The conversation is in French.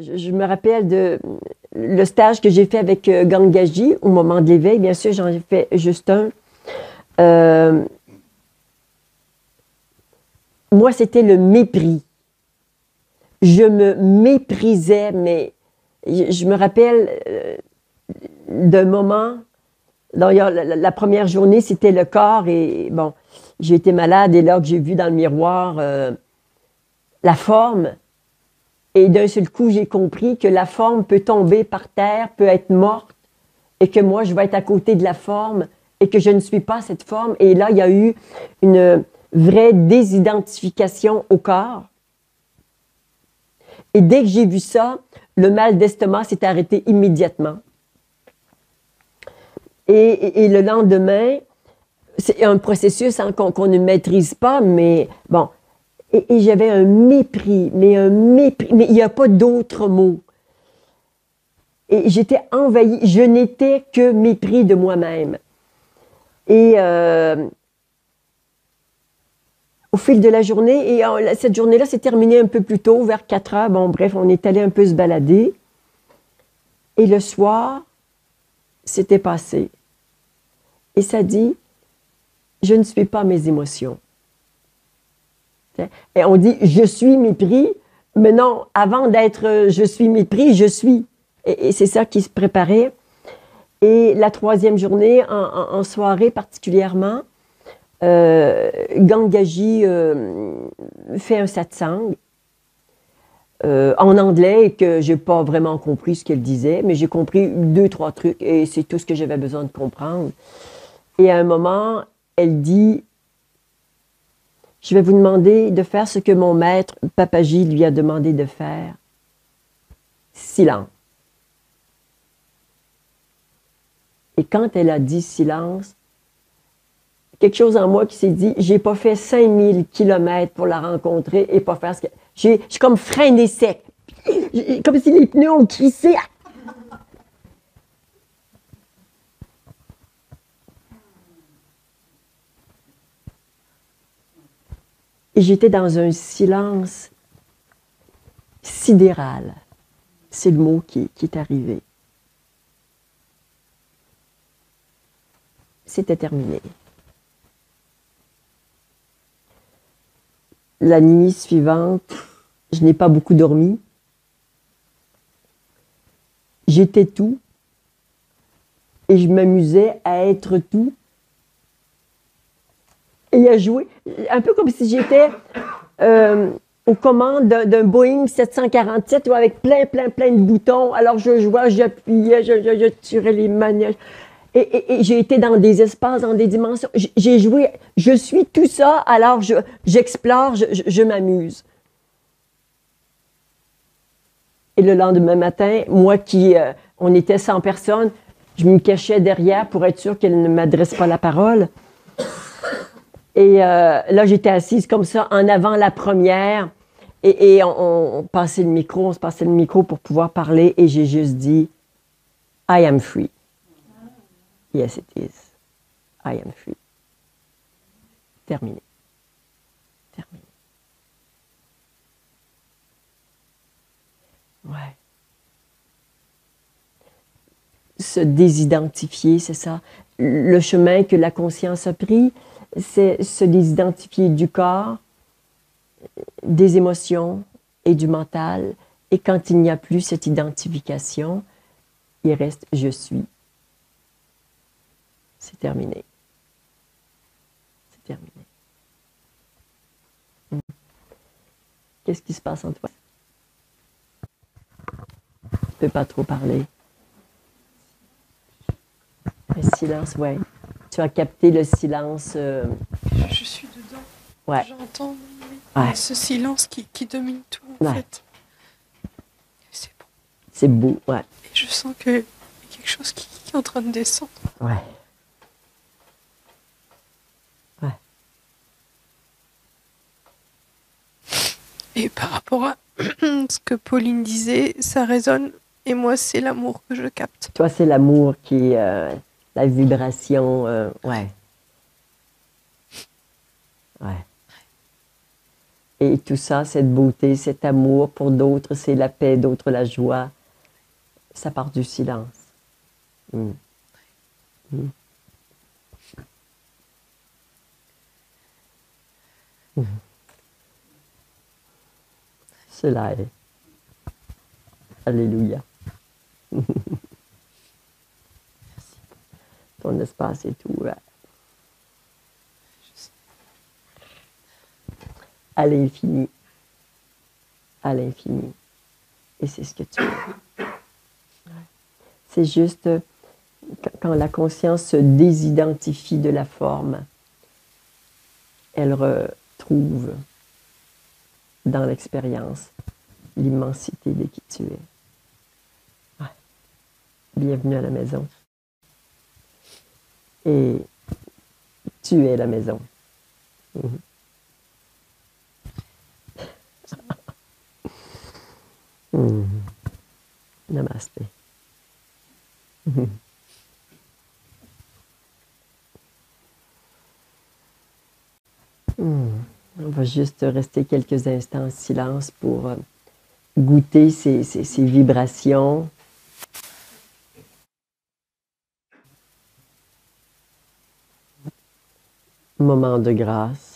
je me rappelle de le stage que j'ai fait avec Gangaji au moment de l'éveil. Bien sûr, j'en ai fait juste un. Euh, Moi, c'était le mépris. Je me méprisais, mais je me rappelle d'un moment. D'ailleurs, la première journée, c'était le corps et bon, j'ai été malade et là que j'ai vu dans le miroir la forme. Et d'un seul coup, j'ai compris que la forme peut tomber par terre, peut être morte, et que moi, je vais être à côté de la forme, et que je ne suis pas cette forme. Et là, il y a eu une vraie désidentification au corps. Et dès que j'ai vu ça, le mal d'estomac s'est arrêté immédiatement. Et le lendemain, c'est un processus hein, qu'on ne maîtrise pas, mais bon. Et j'avais un mépris, mais il n'y a pas d'autre mot. Et j'étais envahie, je n'étais que mépris de moi-même. Et au fil de la journée, et cette journée-là s'est terminée un peu plus tôt, vers 4 heures. Bon, bref, on est allé un peu se balader. Et le soir, c'était passé. Et ça dit, je ne suis pas mes émotions. Et on dit, je suis mépris, mais non, avant d'être je suis mépris, je suis. Et c'est ça qui se préparait. Et la troisième journée, en soirée particulièrement, Gangaji fait un satsang en anglais et que je n'ai pas vraiment compris ce qu'elle disait, mais j'ai compris 2, 3 trucs et c'est tout ce que j'avais besoin de comprendre. Et à un moment, elle dit, je vais vous demander de faire ce que mon maître Papaji lui a demandé de faire. Silence. Et quand elle a dit silence, quelque chose en moi qui s'est dit, j'ai pas fait 5000 kilomètres pour la rencontrer et pas faire ce que... J'ai comme freiné sec. Comme si les pneus ont crissé. Et j'étais dans un silence sidéral. C'est le mot qui est arrivé. C'était terminé. La nuit suivante, je n'ai pas beaucoup dormi. J'étais tout et je m'amusais à être tout et à jouer, un peu comme si j'étais aux commandes d'un Boeing 747 avec plein de boutons. Alors je jouais, j'appuyais, je tirais les manèges. Et j'ai été dans des espaces, dans des dimensions. J'ai joué, je suis tout ça, alors j'explore, je m'amuse. Et le lendemain matin, moi on était 100 personnes, je me cachais derrière pour être sûre qu'elle ne m'adresse pas la parole. Et là, j'étais assise comme ça, en avant la première, et on passait le micro, on se passait le micro pour pouvoir parler, et j'ai juste dit, I am free. Yes, it is. I am free. Terminé. Terminé. Ouais. Se désidentifier, c'est ça. Le chemin que la conscience a pris, c'est se désidentifier du corps, des émotions et du mental. Et quand il n'y a plus cette identification, il reste « je suis ». C'est terminé. C'est terminé. Qu'est-ce qui se passe en toi? Tu ne peux pas trop parler. Le silence, oui. Tu as capté le silence. Je suis dedans. Ouais. J'entends ouais. ce silence qui domine tout, en fait. C'est beau. C'est beau, ouais. Et je sens qu'il y a quelque chose qui est en train de descendre. Ouais. Ouais. Et par rapport à ce que Pauline disait, ça résonne. Et moi, c'est l'amour que je capte. Toi, c'est l'amour qui est la vibration. Ouais. Ouais. Et tout ça, cette beauté, cet amour, pour d'autres, c'est la paix, d'autres, la joie. Ça part du silence. Mm. Mm. Mm. Cela est. Alléluia. Ton espace est ouvert. À l'infini. À l'infini. Et c'est ce que tu es. C'est juste quand la conscience se désidentifie de la forme, elle retrouve dans l'expérience l'immensité de qui tu es. Ouais. Bienvenue à la maison. Et tu es la maison. Mm-hmm. Mm. Namasté. Mm. On va juste rester quelques instants en silence pour goûter ces vibrations. Moment de grâce.